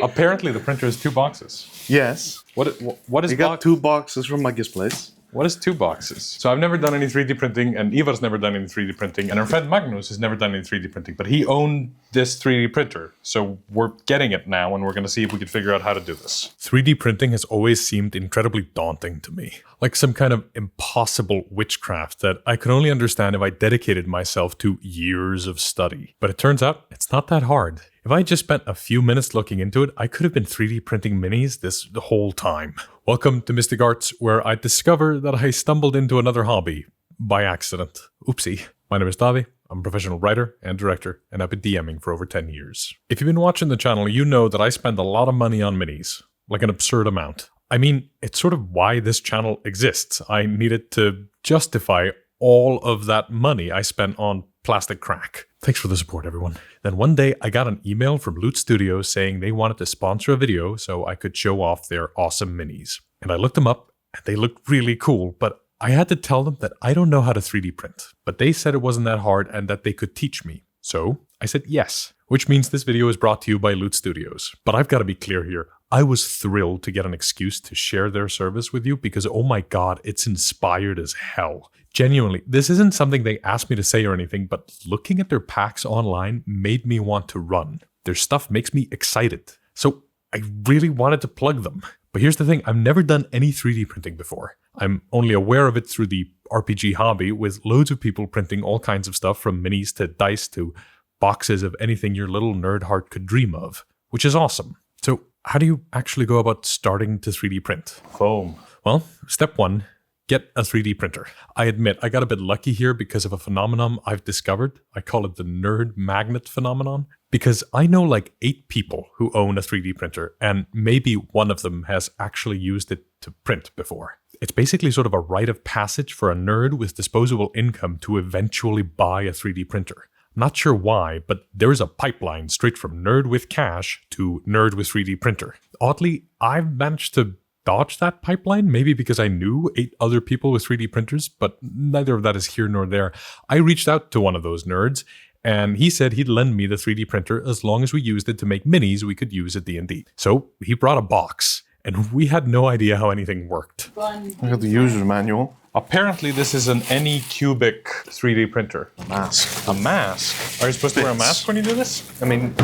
Apparently the printer is 2 boxes. Yes. What is I got 2 boxes from Maggie's place. What is 2 boxes? So I've never done any 3D printing, and Ivar's never done any 3D printing, and our friend Magnus has never done any 3D printing, but he owned this 3D printer. So we're getting it now, and we're going to see if we can figure out how to do this. 3D printing has always seemed incredibly daunting to me. Like some kind of impossible witchcraft that I could only understand if I dedicated myself to years of study. But it turns out it's not that hard. If I just spent a few minutes looking into it, I could have been 3D printing minis the whole time. Welcome to Mystic Arts, where I discover that I stumbled into another hobby by accident. Oopsie. My name is Daði. I'm a professional writer and director, and I've been DMing for over 10 years. If you've been watching the channel, you know that I spend a lot of money on minis, like an absurd amount. I mean, it's sort of why this channel exists. I needed to justify all of that money I spent on plastic crack. Thanks for the support, everyone. Then one day I got an email from Loot Studios saying they wanted to sponsor a video so I could show off their awesome minis. And I looked them up and they looked really cool, but I had to tell them that I don't know how to 3D print. But they said it wasn't that hard and that they could teach me. So I said yes, which means this video is brought to you by Loot Studios. But I've got to be clear here. I was thrilled to get an excuse to share their service with you because, oh my god, it's inspired as hell. Genuinely, this isn't something they asked me to say or anything, but looking at their packs online made me want to run. Their stuff makes me excited. So I really wanted to plug them. But here's the thing, I've never done any 3D printing before. I'm only aware of it through the RPG hobby with loads of people printing all kinds of stuff from minis to dice to boxes of anything your little nerd heart could dream of, which is awesome. So how do you actually go about starting to 3D print? Foam. Well, step 1. Get a 3D printer. I admit, I got a bit lucky here because of a phenomenon I've discovered. I call it the nerd magnet phenomenon. Because I know like 8 people who own a 3D printer, and maybe one of them has actually used it to print before. It's basically sort of a rite of passage for a nerd with disposable income to eventually buy a 3D printer. Not sure why, but there is a pipeline straight from nerd with cash to nerd with 3D printer. Oddly, I've managed to dodge that pipeline, maybe because I knew 8 other people with 3D printers, but neither of that is here nor there. I reached out to one of those nerds, and he said he'd lend me the 3D printer as long as we used it to make minis we could use at D&D. So he brought a box, and we had no idea how anything worked. I got the user manual. Apparently this is an Anycubic 3D printer. A mask. A mask? Are you supposed to wear a mask when you do this? I mean,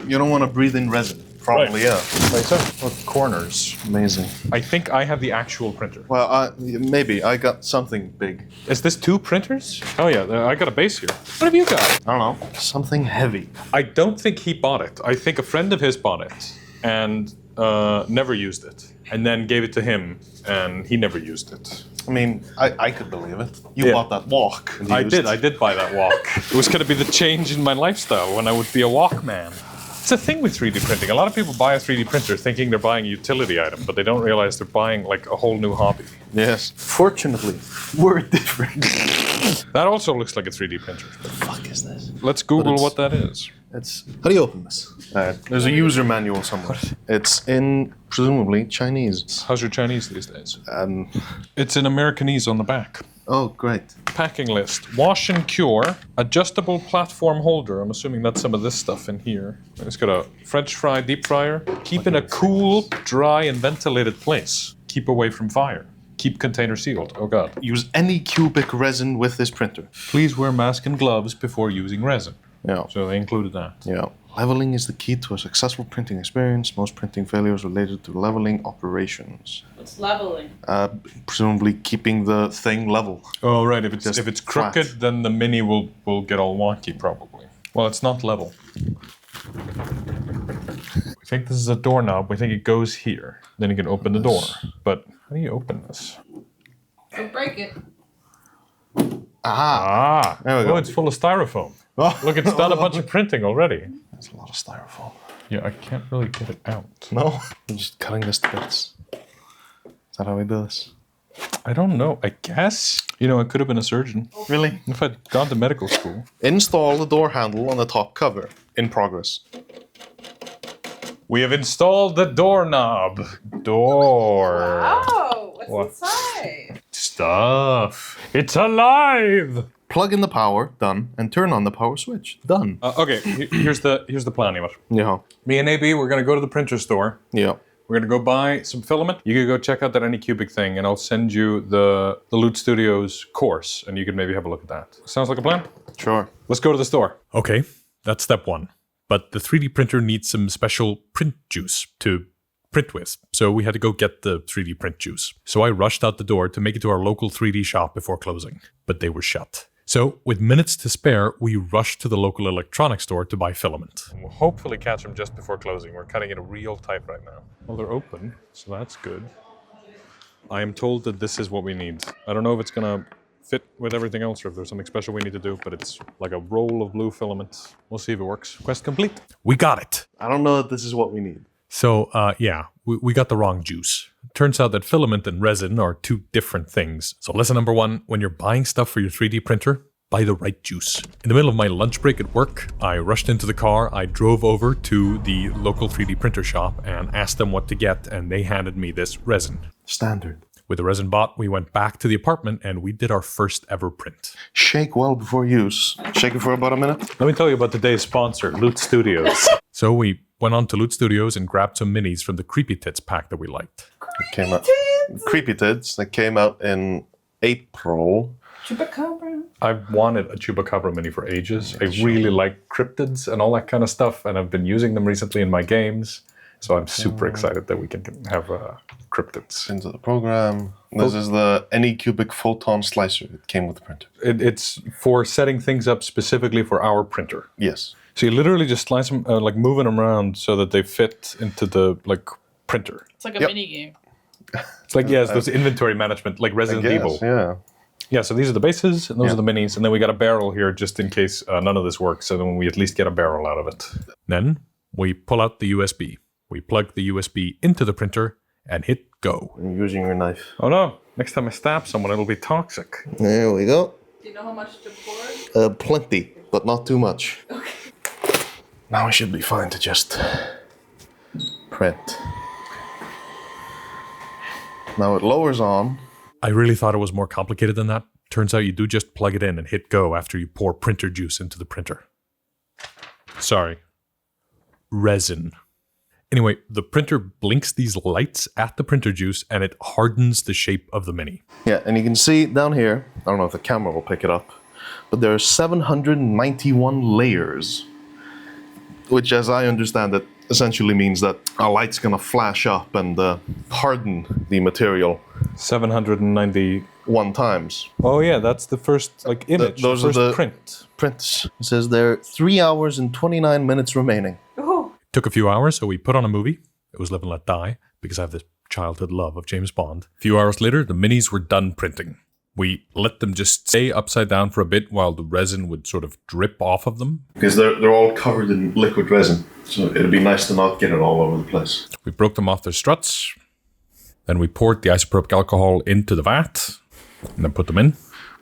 you don't want to breathe in resin. Probably, right. Yeah. Right, so look, corners. Amazing. I think I have the actual printer. Well, maybe. I got something big. Is this 2 printers? Oh yeah, I got a base here. What have you got? I don't know. Something heavy. I don't think he bought it. I think a friend of his bought it and never used it. And then gave it to him and he never used it. I mean, I could believe it. You bought that walk. I did buy that walk. It was going to be the change in my lifestyle when I would be a walkman. It's a thing with 3D printing. A lot of people buy a 3D printer thinking they're buying a utility item, but they don't realize they're buying like a whole new hobby. Yes. Fortunately, we're different. That also looks like a 3D printer. What the fuck is this? Let's Google what that is. How do you open this? There's a user manual somewhere. It's in, presumably, Chinese. How's your Chinese these days? Um, It's in Americanese on the back. Oh, great. Packing list. Wash and cure. Adjustable platform holder. I'm assuming that's some of this stuff in here. It's got a French fry deep fryer. Keep in a cool, dry, and ventilated place. Keep away from fire. Keep container sealed. Oh god. Use Anycubic resin with this printer. Please wear mask and gloves before using resin. Yeah. So they included that. Yeah. Leveling is the key to a successful printing experience. Most printing failures related to leveling operations. What's leveling? Presumably keeping the thing level. Oh right, if it's crooked, flat. then the mini will get all wonky probably. Well, it's not level. We think this is a doorknob. We think it goes here. Then you can open the door. But how do you open this? Don't break it. Aha! There we go. Oh, it's full of styrofoam. Look, it's done a bunch of printing already. That's a lot of styrofoam. Yeah, I can't really get it out. No? I'm just cutting this to bits. Is that how we do this? I don't know. I guess. You know, I could have been a surgeon. Really? If I'd gone to medical school. Install the door handle on the top cover. In progress. We have installed the doorknob. Door. Wow, what's What? inside? Stuff. It's alive. plug in the power, done, and turn on the power switch, done. Okay, here's the plan, Ivar. Yeah. Me and AB, we're gonna go to the printer store. Yeah. We're gonna go buy some filament. You can go check out that Anycubic thing, and I'll send you the Loot Studios course, and you can maybe have a look at that. Sounds like a plan? Sure. Let's go to the store. Okay, that's step one. But the 3D printer needs some special print juice to print with, so we had to go get the 3D print juice. So I rushed out the door to make it to our local 3D shop before closing, but they were shut. So with minutes to spare, we rushed to the local electronics store to buy filament. We'll hopefully catch them just before closing. We're cutting it real tight right now. Well, they're open, so that's good. I am told that this is what we need. I don't know if it's gonna fit with everything else or if there's something special we need to do, but it's like a roll of blue filament. We'll see if it works. Quest complete. We got it! I don't know that this is what we need. So, we got the wrong juice. Turns out that filament and resin are two different things. So lesson number one, when you're buying stuff for your 3D printer, buy the right juice. In the middle of my lunch break at work, I rushed into the car, I drove over to the local 3D printer shop and asked them what to get, and they handed me this resin. Standard. With the resin bought, we went back to the apartment and we did our first ever print. Shake well before use. Shake it for about a minute. Let me tell you about today's sponsor, Loot Studios. So we went on to Loot Studios and grabbed some minis from the Creepy Tits pack that we liked. Came out. Creepy Tits. That came out in April. Chupacabra. I've wanted a Chupacabra mini for ages. I really like cryptids and all that kind of stuff, and I've been using them recently in my games. So I'm super excited that we can have cryptids. Into the program. This is the Anycubic photon slicer. It came with the printer. It's for setting things up specifically for our printer. Yes. So you literally just slice them, like moving them around so that they fit into the printer. It's like a Yep. mini game. It's like, it's those inventory management, like Resident Evil. Yeah. Yeah, so these are the bases, and those are the minis, and then we got a barrel here just in case none of this works, so then we at least get a barrel out of it. Then we pull out the USB. We plug the USB into the printer and hit go. I'm using your knife. Oh no, next time I stab someone, it'll be toxic. There we go. Do you know how much to pour? Plenty, but not too much. Okay. Now we should be fine to just print. Now it lowers on. I really thought it was more complicated than that. Turns out you do just plug it in and hit go after you pour printer juice into the printer. Sorry. Resin. Anyway, the printer blinks these lights at the printer juice and it hardens the shape of the mini. Yeah, and you can see down here, I don't know if the camera will pick it up, but there are 791 layers, which as I understand it, essentially means that a light's gonna flash up and harden the material 790. 1 times. Oh yeah, that's the first image, those the are first the print. Prints. It says there are 3 hours and 29 minutes remaining. Oh. Took a few hours, so we put on a movie. It was Live and Let Die, because I have this childhood love of James Bond. A few hours later, the minis were done printing. We let them just stay upside down for a bit while the resin would sort of drip off of them. Because they're all covered in liquid resin, so it'd be nice to not get it all over the place. We broke them off their struts. Then we poured the isopropyl alcohol into the vat, and then put them in.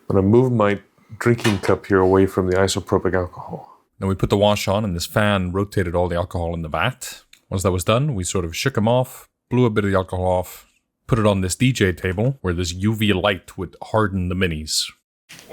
I'm gonna move my drinking cup here away from the isopropyl alcohol. Then we put the wash on, and this fan rotated all the alcohol in the vat. Once that was done, we sort of shook them off, blew a bit of the alcohol off, put it on this DJ table where this UV light would harden the minis.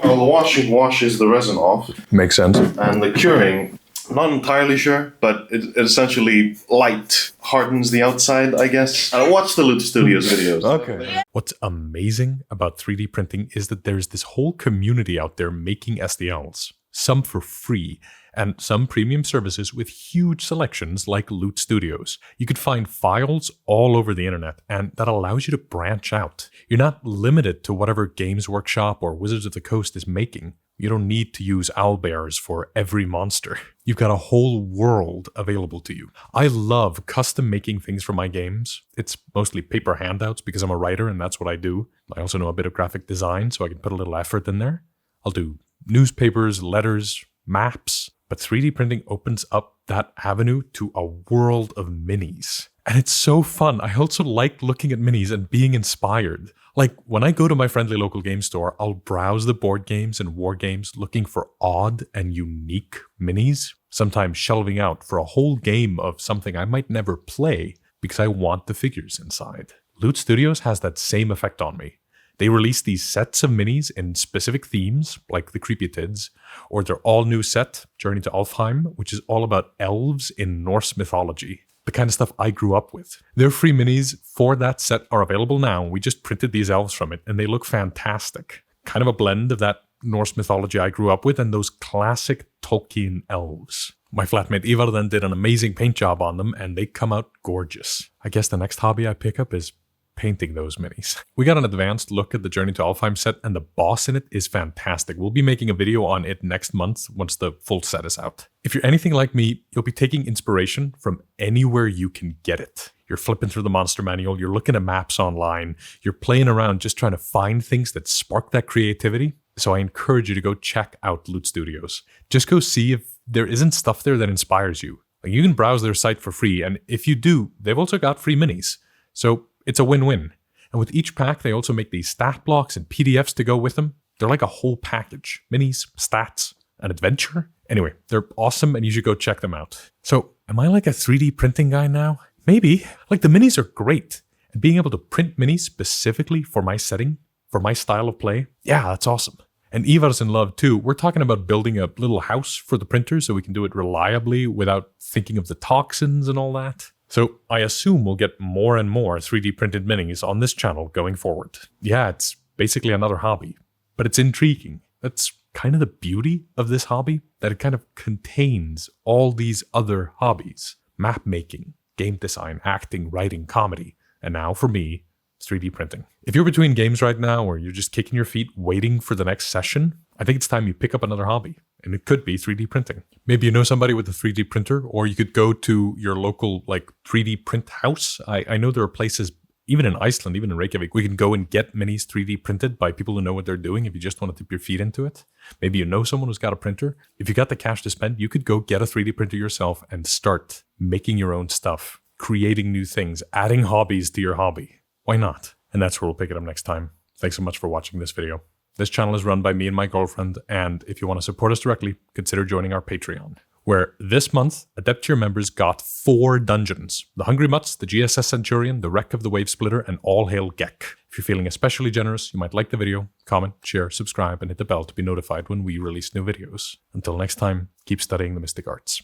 Well, the washing washes the resin off, Makes sense. and the curing, not entirely sure, but it essentially light hardens the outside, I guess. I watched the Loot Studios videos. Okay. What's amazing about 3D printing is that there's this whole community out there making STLs, some for free, and some premium services with huge selections like Loot Studios. You could find files all over the internet, and that allows you to branch out. You're not limited to whatever Games Workshop or Wizards of the Coast is making. You don't need to use owlbears for every monster. You've got a whole world available to you. I love custom making things for my games. It's mostly paper handouts because I'm a writer and that's what I do. I also know a bit of graphic design, so I can put a little effort in there. I'll do newspapers, letters, maps. But 3D printing opens up that avenue to a world of minis. And it's so fun. I also like looking at minis and being inspired. Like, when I go to my friendly local game store, I'll browse the board games and war games looking for odd and unique minis, sometimes shelving out for a whole game of something I might never play because I want the figures inside. Loot Studios has that same effect on me. They release these sets of minis in specific themes, like the Creepytids, or their all-new set, Journey to Alfheim, which is all about elves in Norse mythology. The kind of stuff I grew up with. Their free minis for that set are available now. We just printed these elves from it, and they look fantastic. Kind of a blend of that Norse mythology I grew up with and those classic Tolkien elves. My flatmate Ivar then did an amazing paint job on them, and they come out gorgeous. I guess the next hobby I pick up is painting those minis. We got an advanced look at the Journey to Alfheim set, and the boss in it is fantastic. We'll be making a video on it next month once the full set is out. If you're anything like me, you'll be taking inspiration from anywhere you can get it. You're flipping through the monster manual, you're looking at maps online, you're playing around just trying to find things that spark that creativity. So I encourage you to go check out Loot Studios. Just go see if there isn't stuff there that inspires you. Like, you can browse their site for free, and if you do, they've also got free minis. So it's a win-win. And with each pack, they also make these stat blocks and PDFs to go with them. They're like a whole package. Minis, stats, an adventure. Anyway, they're awesome, and you should go check them out. So am I like a 3D printing guy now? Maybe. Like, the minis are great. And being able to print minis specifically for my setting, for my style of play, yeah, that's awesome. And Ivar's in love too. We're talking about building a little house for the printer so we can do it reliably without thinking of the toxins and all that. So I assume we'll get more and more 3D printed minis on this channel going forward. Yeah, it's basically another hobby, but it's intriguing. That's kind of the beauty of this hobby, that it kind of contains all these other hobbies. Map making, game design, acting, writing, comedy, and now for me, 3D printing. If you're between games right now, or you're just kicking your feet waiting for the next session, I think it's time you pick up another hobby. And it could be 3D printing. Maybe you know somebody with a 3D printer, or you could go to your local 3D print house. I know there are places, even in Iceland, even in Reykjavik, we can go and get minis 3D printed by people who know what they're doing if you just want to dip your feet into it. Maybe you know someone who's got a printer. If you got the cash to spend, you could go get a 3D printer yourself and start making your own stuff, creating new things, adding hobbies to your hobby. Why not? And that's where we'll pick it up next time. Thanks so much for watching this video. This channel is run by me and my girlfriend, and if you want to support us directly, consider joining our Patreon, where this month, Adept Tier members got 4 dungeons: the Hungry Mutts, the GSS Centurion, the Wreck of the Wave Splitter, and All Hail Gek. If you're feeling especially generous, you might like the video, comment, share, subscribe, and hit the bell to be notified when we release new videos. Until next time, keep studying the mystic arts.